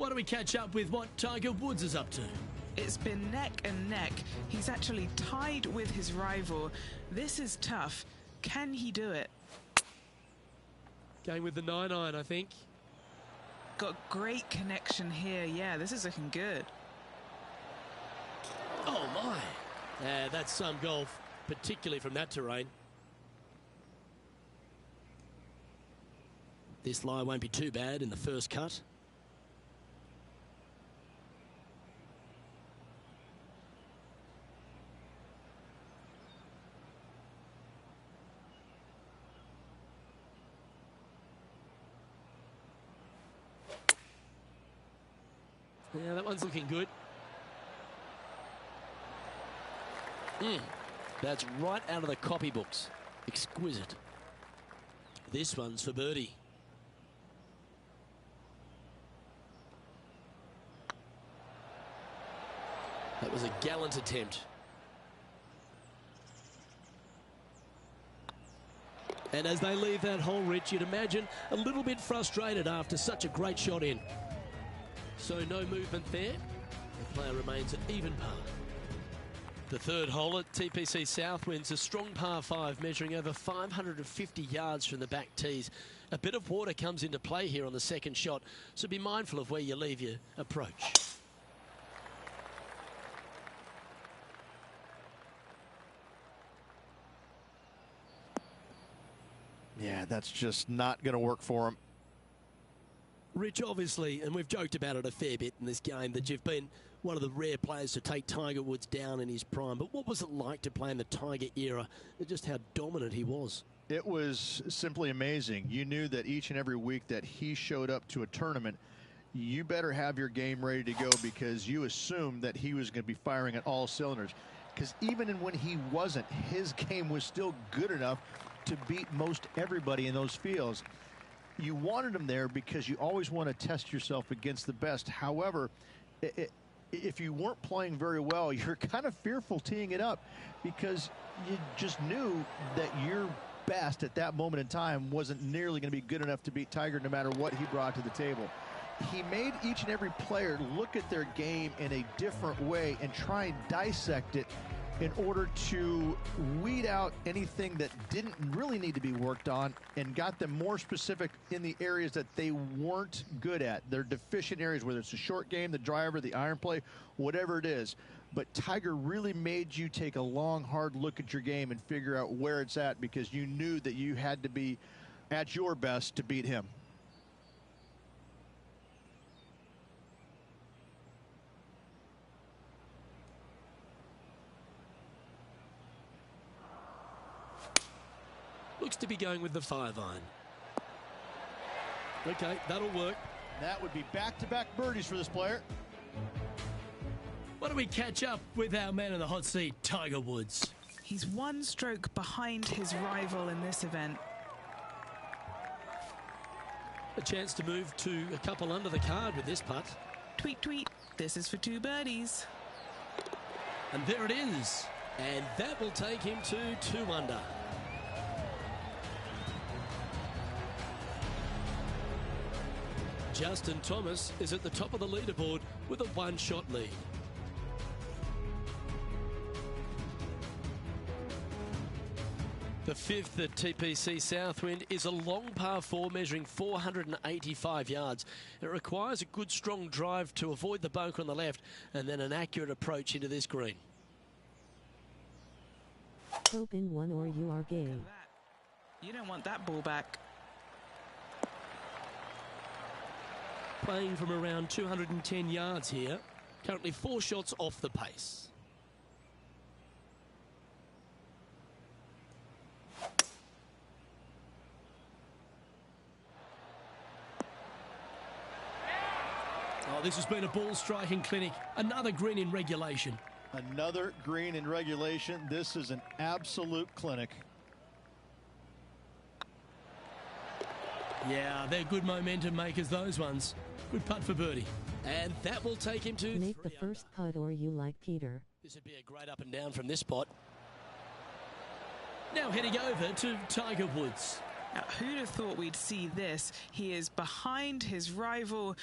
Why don't we catch up with what Tiger Woods is up to? It's been neck and neck. He's actually tied with his rival. This is tough. Can he do it? Going with the 9-iron, I think. Got great connection here. Yeah, this is looking good. Oh, my. Yeah, that's some golf, particularly from that terrain. This lie won't be too bad in the first cut. Yeah, that one's looking good. That's right out of the copybooks. Exquisite. This one's for birdie. That was a gallant attempt. And as they leave that hole, Rich, you'd imagine a little bit frustrated after such a great shot in. So no movement there. The player remains at even par. The third hole at TPC Southwind's a strong par 5 measuring over 550 yards from the back tees. A bit of water comes into play here on the second shot, so be mindful of where you leave your approach. Yeah, that's just not going to work for him. Rich, obviously, and we've joked about it a fair bit in this game, that you've been one of the rare players to take Tiger Woods down in his prime. But what was it like to play in the Tiger era and just how dominant he was? It was simply amazing. You knew that each and every week that he showed up to a tournament, you better have your game ready to go because you assumed that he was going to be firing at all cylinders. Because even when he wasn't, his game was still good enough to beat most everybody in those fields. You wanted him there because you always want to test yourself against the best. However, if you weren't playing very well, you're kind of fearful teeing it up because you just knew that your best at that moment in time wasn't nearly going to be good enough to beat Tiger no matter what he brought to the table. He made each and every player look at their game in a different way and try and dissect it in order to weed out anything that didn't really need to be worked on and got them more specific in the areas that they weren't good at. Their deficient areas, whether it's the short game, the driver, the iron play, whatever it is. But Tiger really made you take a long, hard look at your game and figure out where it's at because you knew that you had to be at your best to beat him. Looks to be going with the 5-iron. Okay, that'll work. That would be back-to-back birdies for this player. Why don't we catch up with our man in the hot seat, Tiger Woods? He's one stroke behind his rival in this event. A chance to move to a couple under the card with this putt. Tweet, tweet. This is for 2 birdies. And there it is. And that will take him to 2 under. Justin Thomas is at the top of the leaderboard with a 1-shot lead. The fifth at TPC Southwind is a long par 4 measuring 485 yards. It requires a good strong drive to avoid the bunker on the left and then an accurate approach into this green. Open one or you are game. You don't want that ball back. Playing from around 210 yards here. Currently 4 shots off the pace. Oh, this has been a ball striking clinic. Another green in regulation. Another green in regulation. This is an absolute clinic. Yeah, they're good momentum makers, those ones. Good putt for birdie. And that will take him to Make the first putt or you like Peter. This would be a great up and down from this spot. Now heading over to Tiger Woods. Now, who'd have thought we'd see this? He is behind his rival.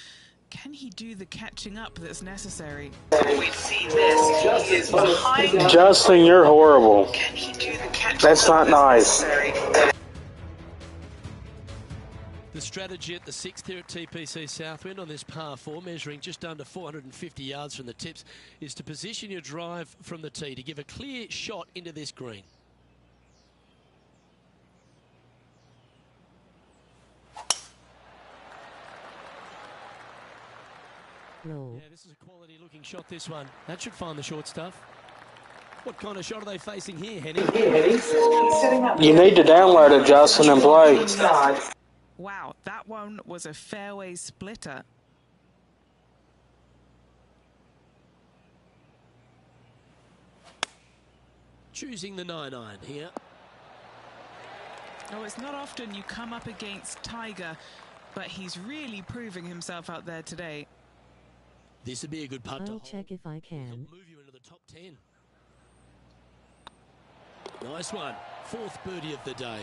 Can he do the catching up that's necessary? We see this. He is behind. Justin, you're horrible. Can he do the catching That's up not nice. necessary? The strategy at the 6th here at TPC Southwind on this par 4, measuring just under 450 yards from the tips, is to position your drive from the tee to give a clear shot into this green. Roll. Yeah, this is a quality looking shot, this one. That should find the short stuff. What kind of shot are they facing here, Henny? You need to download it, Justin, and play. Wow, that one was a fairway splitter. Choosing the 9-iron here. Oh, it's not often you come up against Tiger, but he's really proving himself out there today. This would be a good putt to I'll hold. check if I can. Help move you into the top 10. Nice one. 4th birdie of the day.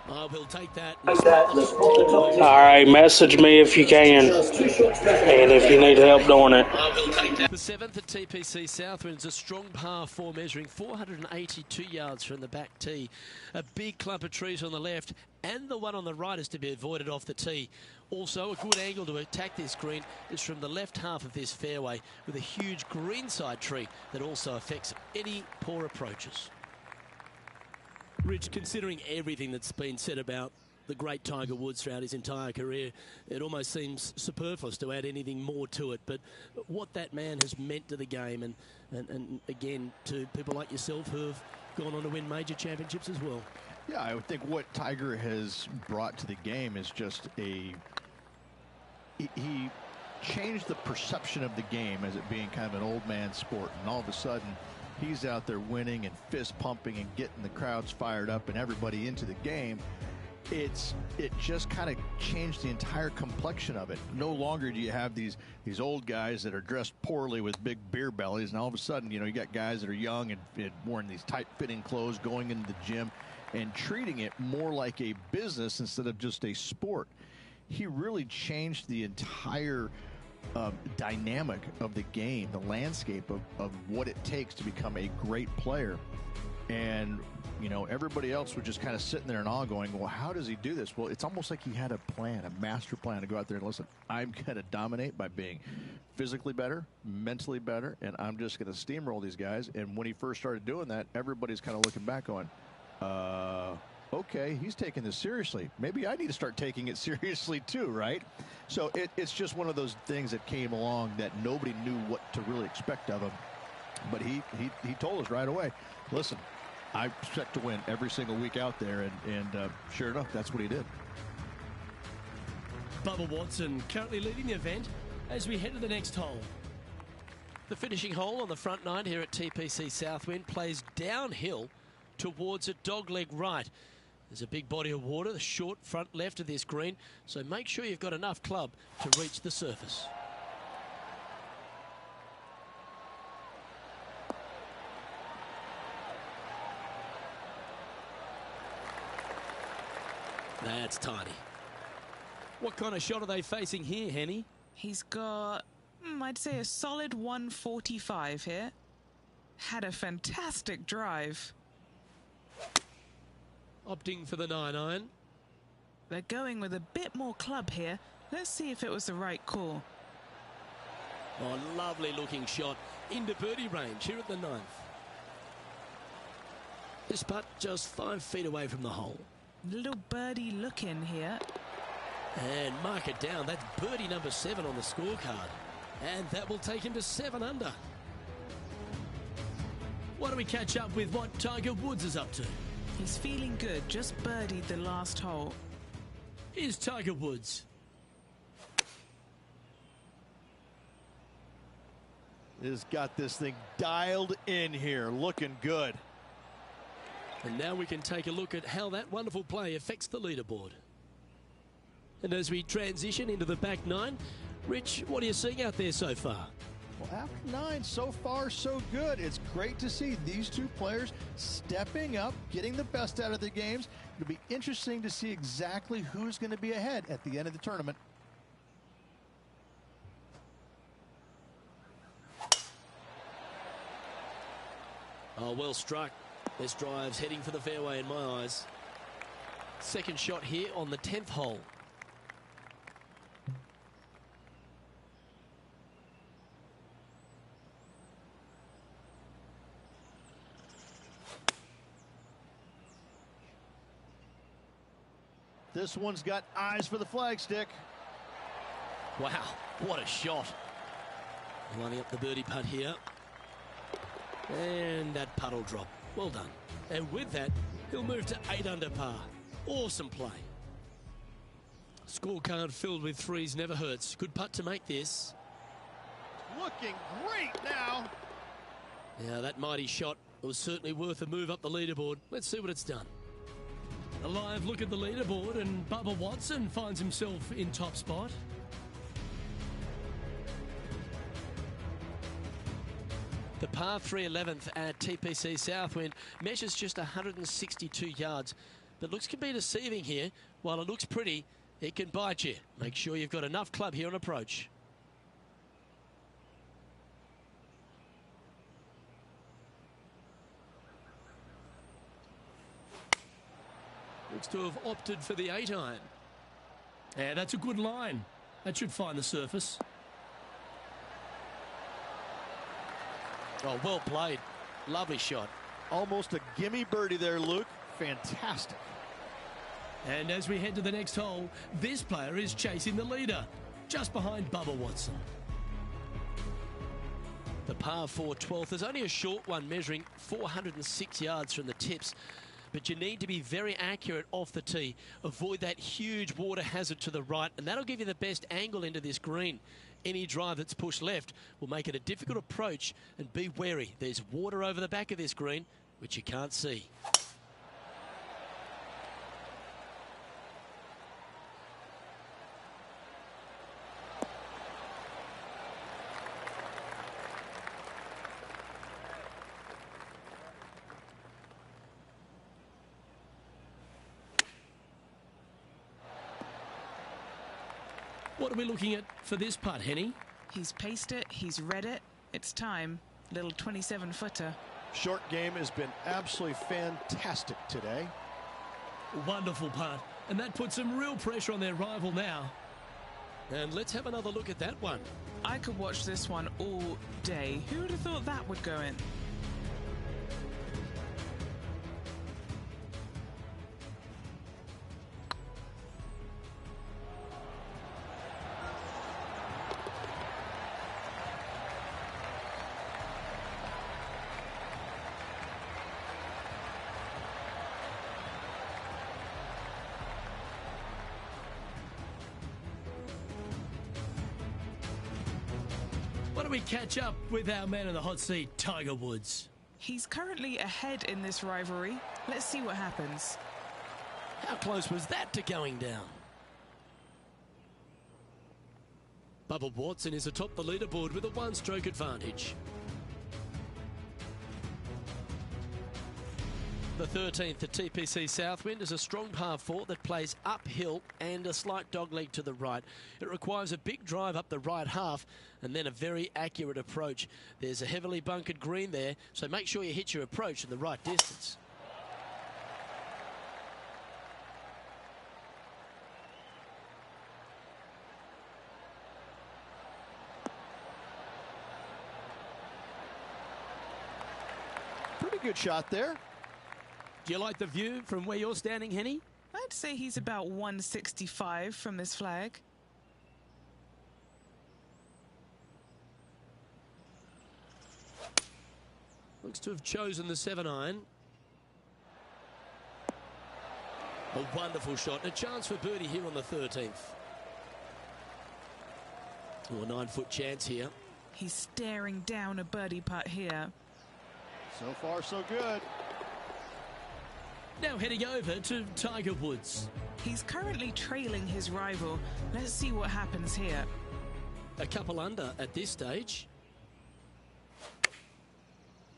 Oh, we'll take that. All right, message me if you can, and if you need help doing it. The 7th at TPC Southwind's a strong par 4, measuring 482 yards from the back tee. A big clump of trees on the left, and the one on the right is to be avoided off the tee. Also, a good angle to attack this green is from the left half of this fairway, with a huge greenside tree that also affects any poor approaches. Rich, considering everything that's been said about the great Tiger Woods throughout his entire career, it almost seems superfluous to add anything more to it. But what that man has meant to the game and again, to people like yourself who have gone on to win major championships as well. Yeah, I would think what Tiger has brought to the game is just he changed the perception of the game as it being kind of an old man sport, and all of a sudden he's out there winning and fist pumping and getting the crowds fired up and everybody into the game. It just kind of changed the entire complexion of it. No longer do you have these old guys that are dressed poorly with big beer bellies, and all of a sudden, you know, you got guys that are young and wearing these tight-fitting clothes, going into the gym and treating it more like a business instead of just a sport. He really changed the entire dynamic of the game, the landscape of what it takes to become a great player. And, you know, everybody else was just kind of sitting there and all going, well, how does he do this? Well, it's almost like he had a plan, a master plan to go out there and listen, I'm going to dominate by being physically better, mentally better, and I'm just going to steamroll these guys. And when he first started doing that, everybody's kind of looking back going, okay, he's taking this seriously. Maybe I need to start taking it seriously too, right? So it's just one of those things that came along that nobody knew what to really expect of him. But he told us right away, listen, I expect to win every single week out there, and sure enough, that's what he did. Bubba Watson currently leading the event as we head to the next hole. The finishing hole on the front nine here at TPC Southwind plays downhill towards a dogleg right. There's a big body of water, the short front left of this green, so make sure you've got enough club to reach the surface. That's tiny. What kind of shot are they facing here, Henny? He's got, I'd say, a solid 145 here. Had a fantastic drive. Opting for the 9-iron. They're going with a bit more club here. Let's see if it was the right call. Oh, lovely looking shot into birdie range here at the 9th. This putt just 5 feet away from the hole. Little birdie look in here. And mark it down. That's birdie number 7 on the scorecard. And that will take him to 7 under. Why don't we catch up with what Tiger Woods is up to? He's feeling good, just birdied the last hole. Here's Tiger Woods. Has got this thing dialed in here, looking good. And now we can take a look at how that wonderful play affects the leaderboard. And as we transition into the back nine, Rich, what are you seeing out there so far? Well, after 9, so far so good. It's great to see these two players stepping up, getting the best out of the games. It'll be interesting to see exactly who's going to be ahead at the end of the tournament. Oh, well struck. This drive's heading for the fairway in my eyes. Second shot here on the 10th hole. This one's got eyes for the flagstick. Wow, what a shot. Lining up the birdie putt here. And that putt will drop. Well done. And with that, he'll move to 8 under par. Awesome play. Scorecard filled with threes never hurts. Good putt to make this. Looking great now. Now that mighty shot was certainly worth a move up the leaderboard. Let's see what it's done. A live look at the leaderboard, and Bubba Watson finds himself in top spot. The par 3 11th at TPC Southwind measures just 162 yards, but looks can be deceiving here. While it looks pretty, it can bite you. Make sure you've got enough club here on approach. Looks to have opted for the 8-iron. Yeah, that's a good line. That should find the surface. Oh, well played. Lovely shot. Almost a gimme birdie there, Luke. Fantastic. And as we head to the next hole, this player is chasing the leader, just behind Bubba Watson. The par 4 12th is only a short one, measuring 406 yards from the tips. But you need to be very accurate off the tee. Avoid that huge water hazard to the right, and that'll give you the best angle into this green. Any drive that's pushed left will make it a difficult approach, and be wary. There's water over the back of this green, which you can't see. What are we looking at for this putt, Henny? He's paced it, he's read it. It's time. Little 27-footer. Short game has been absolutely fantastic today. Wonderful putt. And that puts some real pressure on their rival now. And let's have another look at that one. I could watch this one all day. Who would have thought that would go in? Why don't we catch up with our man in the hot seat, Tiger Woods? He's currently ahead in this rivalry. Let's see what happens. How close was that to going down? Bubba Watson is atop the leaderboard with a one-stroke advantage. The 13th at TPC Southwind is a strong par 4 that plays uphill and a slight dogleg to the right. It requires a big drive up the right half and then a very accurate approach. There's a heavily bunkered green there, so make sure you hit your approach in the right distance. Pretty good shot there. Do you like the view from where you're standing, Henny? I'd say he's about 165 from this flag. Looks to have chosen the 7-iron. A wonderful shot. A chance for birdie here on the 13th. Oh, a 9-foot chance here. He's staring down a birdie putt here. So far, so good. Now heading over to Tiger Woods. He's currently trailing his rival. Let's see what happens here. A couple under at this stage.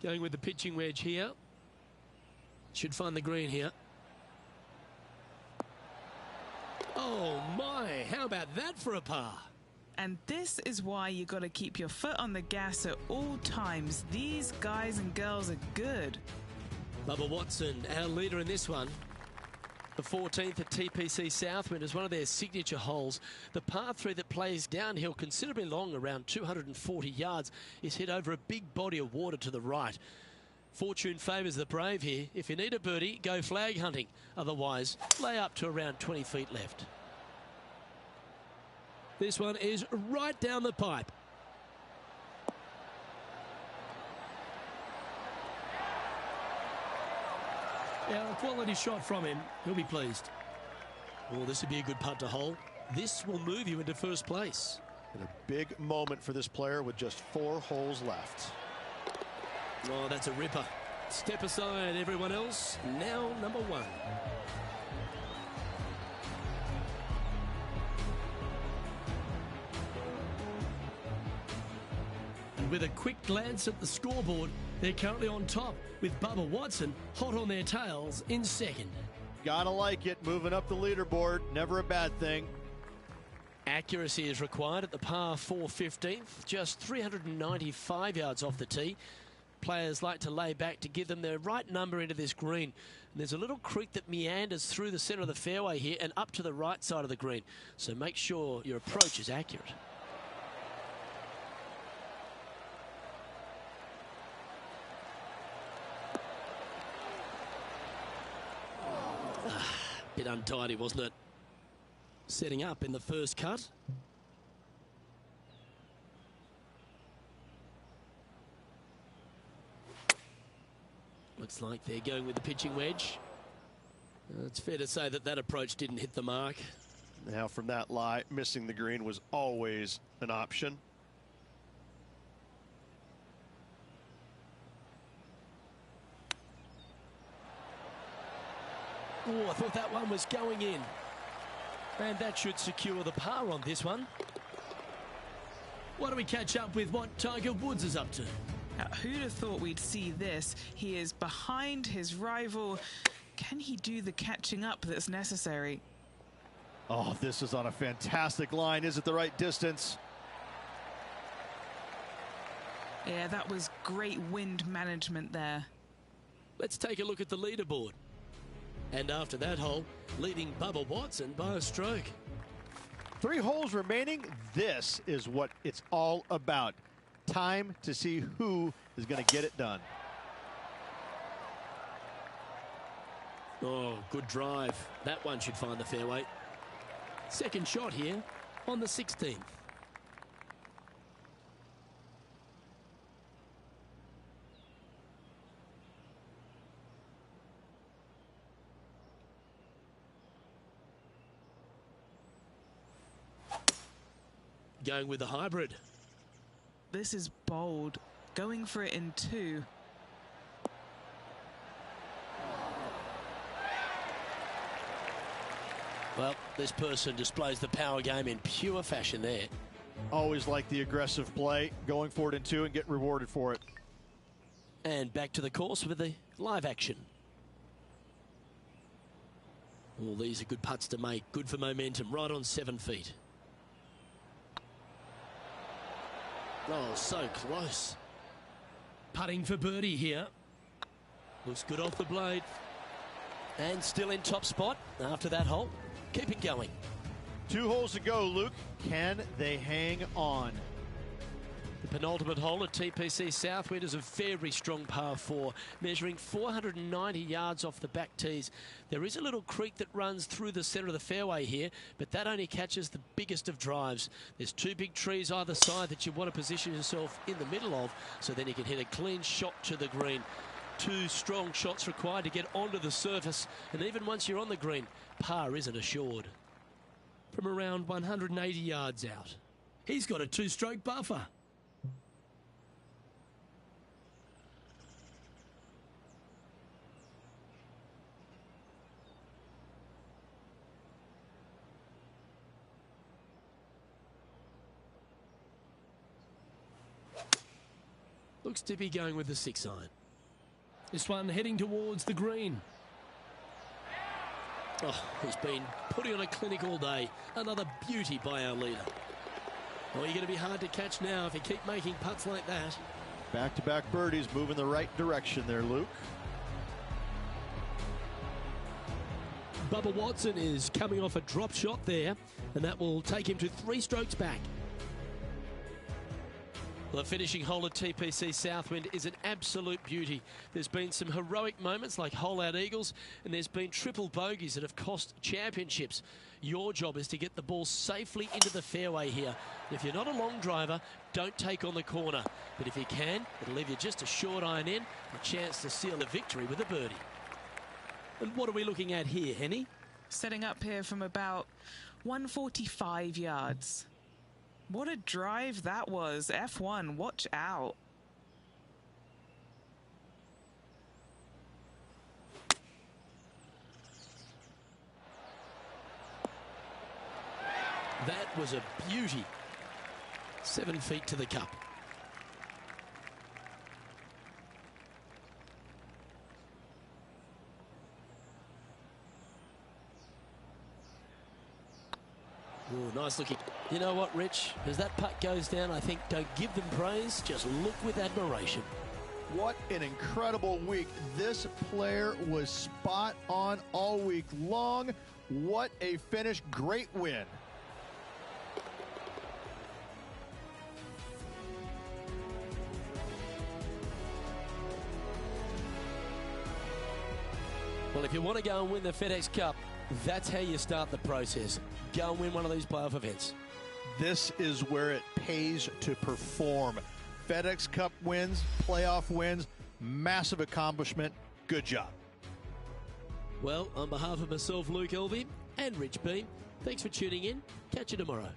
Going with the pitching wedge here. Should find the green here. Oh my, how about that for a par? And this is why you got to keep your foot on the gas at all times. These guys and girls are good. Bubba Watson, our leader in this one. The 14th at TPC Southwind is one of their signature holes. The par 3 that plays downhill considerably long, around 240 yards, is hit over a big body of water to the right. Fortune favours the brave here. If you need a birdie, go flag hunting. Otherwise, lay up to around 20 feet left. This one is right down the pipe. Yeah, a quality shot from him. He'll be pleased. Well, this would be a good putt to hole. This will move you into first place. And a big moment for this player with just 4 holes left. Oh, that's a ripper. Step aside, everyone else. Now, number 1. And with a quick glance at the scoreboard, they're currently on top, with Bubba Watson hot on their tails in second. Gotta like it, moving up the leaderboard, never a bad thing. Accuracy is required at the par 4 15th, just 395 yards off the tee. Players like to lay back to give them the right number into this green. And there's a little creek that meanders through the centre of the fairway here and up to the right side of the green. So make sure your approach is accurate. Bit untidy, wasn't it? Setting up in the first cut. Looks like they're going with the pitching wedge. It's fair to say that that approach didn't hit the mark. Now from that lie, missing the green was always an option. Oh, I thought that one was going in. And that should secure the par on this one. Why don't we catch up with what Tiger Woods is up to? Now, who'd have thought we'd see this? He is behind his rival. Can he do the catching up that's necessary? Oh, this is on a fantastic line. Is it the right distance? Yeah, that was great wind management there. Let's take a look at the leaderboard. And after that hole, leading Bubba Watson by a stroke. 3 holes remaining. This is what it's all about. Time to see who is going to get it done. Oh, good drive. That one should find the fairway. Second shot here on the 16th. Going with the hybrid. This is bold. Going for it in 2. Well, this person displays the power game in pure fashion there. Always like the aggressive play, going for it in 2 and get rewarded for it. And back to the course with the live action. All these are good putts to make. Good for momentum. Right on 7 feet. Oh, so close. Putting for birdie here. Looks good off the blade. And still in top spot after that hole. Keep it going. 2 holes to go, Luke. Can they hang on? The penultimate hole at TPC Southwind is a very strong par 4, measuring 490 yards off the back tees. There is a little creek that runs through the centre of the fairway here, but that only catches the biggest of drives. There's 2 big trees either side that you want to position yourself in the middle of, so then you can hit a clean shot to the green. 2 strong shots required to get onto the surface, and even once you're on the green, par isn't assured. From around 180 yards out. He's got a 2-stroke buffer. Looks to be going with the 6-iron. This one heading towards the green. Oh, he's been putting on a clinic all day. Another beauty by our leader. Oh, you're going to be hard to catch now if you keep making putts like that. Back-to-back birdies, moving the right direction there, Luke. Bubba Watson is coming off a drop shot there, and that will take him to 3 strokes back. Well, the finishing hole at TPC Southwind is an absolute beauty. There's been some heroic moments like hole-out eagles, and there's been triple bogeys that have cost championships. Your job is to get the ball safely into the fairway here. If you're not a long driver, don't take on the corner. But if you can, it'll leave you just a short iron in, a chance to seal a victory with a birdie. And what are we looking at here, Henny? Setting up here from about 145 yards. What a drive that was. F1, watch out. That was a beauty. 7 feet to the cup. Ooh, nice looking. You know what, Rich? As that putt goes down, I think don't give them praise, just look with admiration. What an incredible week. This player was spot on all week long. What a finish. Great win. Well, if you want to go and win the FedEx Cup, that's how you start the process. Go and win one of these playoff events. This is where it pays to perform. FedEx Cup wins, playoff wins, massive accomplishment. Good job. Well, on behalf of myself, Luke Elvey, and Rich Beam, thanks for tuning in. Catch you tomorrow.